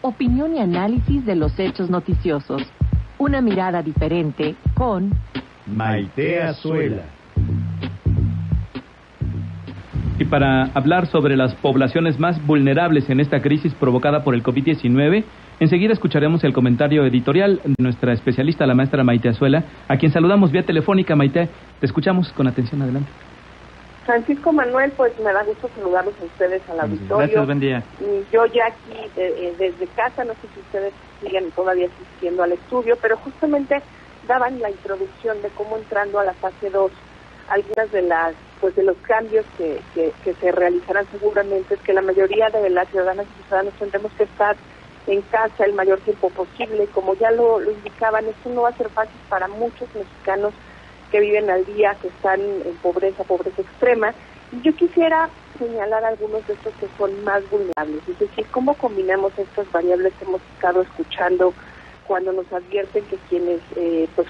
Opinión y análisis de los hechos noticiosos. Una mirada diferente con Maite Azuela. Y para hablar sobre las poblaciones más vulnerables en esta crisis provocada por el COVID-19, enseguida escucharemos el comentario editorial de nuestra especialista, la maestra Maite Azuela, a quien saludamos vía telefónica. Maite, te escuchamos con atención, adelante. Francisco Manuel, pues me da gusto saludarlos a ustedes al auditorio. Gracias, buen día. Yo ya aquí desde casa, no sé si ustedes siguen todavía asistiendo al estudio, pero justamente daban la introducción de cómo entrando a la fase 2, algunas de las de los cambios que se realizarán seguramente es que la mayoría de las ciudadanas y ciudadanos tendremos que estar en casa el mayor tiempo posible. Como ya lo indicaban, esto no va a ser fácil para muchos mexicanos que viven al día, que están en pobreza extrema. Y yo quisiera señalar algunos de estos que son más vulnerables, es decir, cómo combinamos estas variables que hemos estado escuchando cuando nos advierten que quienes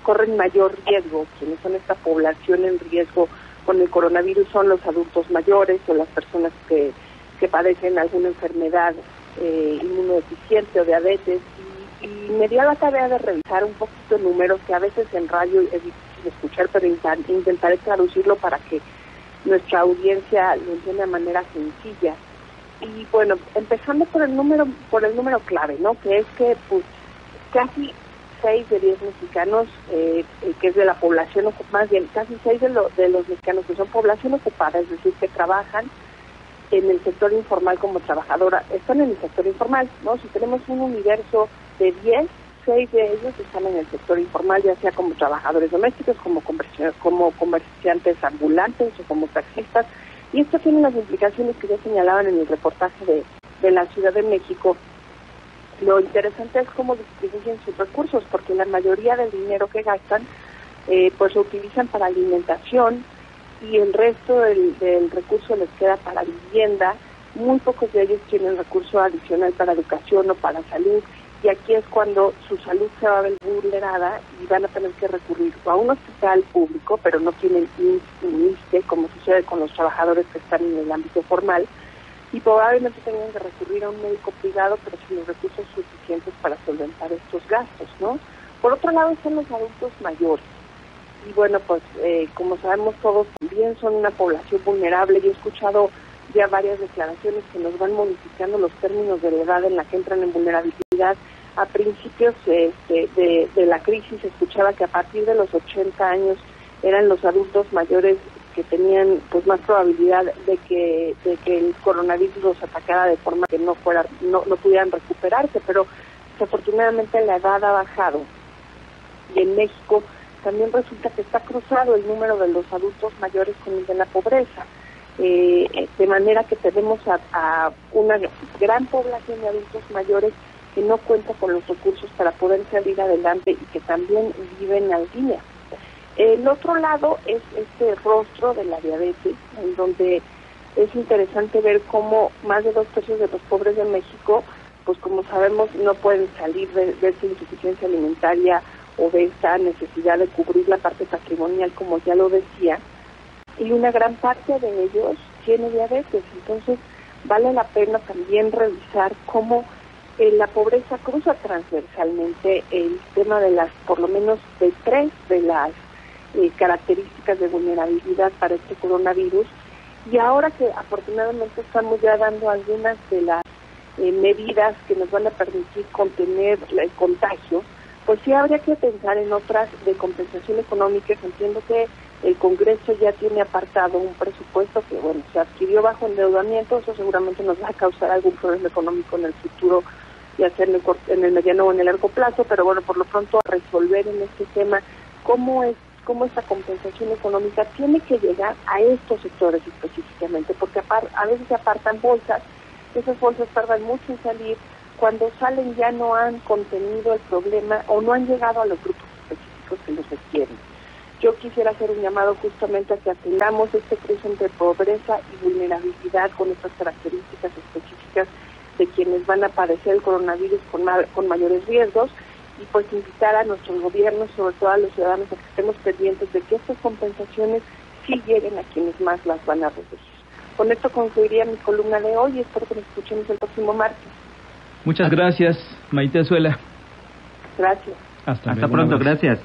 corren mayor riesgo, quienes son esta población en riesgo con el coronavirus son los adultos mayores o las personas que padecen alguna enfermedad inmunodeficiente o diabetes. Y me dio la tarea de revisar un poquito de números que a veces en radio es difícil escuchar, pero intentaré traducirlo para que nuestra audiencia lo entienda de manera sencilla. Y bueno, empezando por el número clave, ¿no? Que es que pues casi 6 de 10 mexicanos, que es de la población, más bien casi 6 de los mexicanos que son población ocupada, es decir, que trabajan en el sector informal como trabajadora, están en el sector informal, ¿no? Si tenemos un universo de 10, 6 de ellos están en el sector informal, ya sea como trabajadores domésticos, como comerciantes ambulantes o como taxistas, y esto tiene las implicaciones que ya señalaban en el reportaje de la Ciudad de México. Lo interesante es cómo distribuyen sus recursos, porque la mayoría del dinero que gastan pues lo utilizan para alimentación y el resto del recurso les queda para vivienda. Muy pocos de ellos tienen recurso adicional para educación o para salud, y aquí es cuando su salud se va a ver vulnerada y van a tener que recurrir a un hospital público, pero no tienen ISSSTE, como sucede con los trabajadores que están en el ámbito formal, y probablemente tengan que recurrir a un médico privado, pero sin los recursos suficientes para solventar estos gastos, ¿no? Por otro lado están los adultos mayores, y bueno, pues como sabemos todos también son una población vulnerable. Yo he escuchado ya varias declaraciones que nos van modificando los términos de la edad en la que entran en vulnerabilidad. A principios de la crisis se escuchaba que a partir de los 80 años eran los adultos mayores que tenían pues más probabilidad de que el coronavirus los atacara de forma que no pudieran recuperarse, pero desafortunadamente la edad ha bajado, y en México también resulta que está cruzado el número de los adultos mayores con el de la pobreza, de manera que tenemos a una gran población de adultos mayores que no cuenta con los recursos para poder salir adelante y que también viven al día. El otro lado es este rostro de la diabetes, en donde es interesante ver cómo más de 2/3 de los pobres de México, pues como sabemos, no pueden salir de esta insuficiencia alimentaria o de esta necesidad de cubrir la parte patrimonial, como ya lo decía, y una gran parte de ellos tiene diabetes. Entonces vale la pena también revisar cómo la pobreza cruza transversalmente el tema de las, por lo menos de 3 de las características de vulnerabilidad para este coronavirus. Y ahora que afortunadamente estamos ya dando algunas de las medidas que nos van a permitir contener el contagio, pues sí habría que pensar en otras de compensación económica. Entiendo que el Congreso ya tiene apartado un presupuesto que, bueno, se adquirió bajo endeudamiento. Eso seguramente nos va a causar algún problema económico en el futuro, ya sea en el mediano o en el largo plazo, pero bueno, por lo pronto a resolver en este tema cómo esta compensación económica tiene que llegar a estos sectores específicamente, porque a veces se apartan bolsas, esas bolsas tardan mucho en salir, cuando salen ya no han contenido el problema o no han llegado a los grupos específicos que los requieren. Yo quisiera hacer un llamado justamente a que atendamos este cruce entre pobreza y vulnerabilidad con estas características específicas de quienes van a padecer el coronavirus con mayores riesgos, y pues invitar a nuestros gobiernos, sobre todo a los ciudadanos, a que estemos pendientes de que estas compensaciones sí lleguen a quienes más las van a recibir. Con esto concluiría mi columna de hoy y espero que nos escuchemos el próximo martes. Muchas gracias, Maite Azuela. Gracias. Hasta pronto, gracias.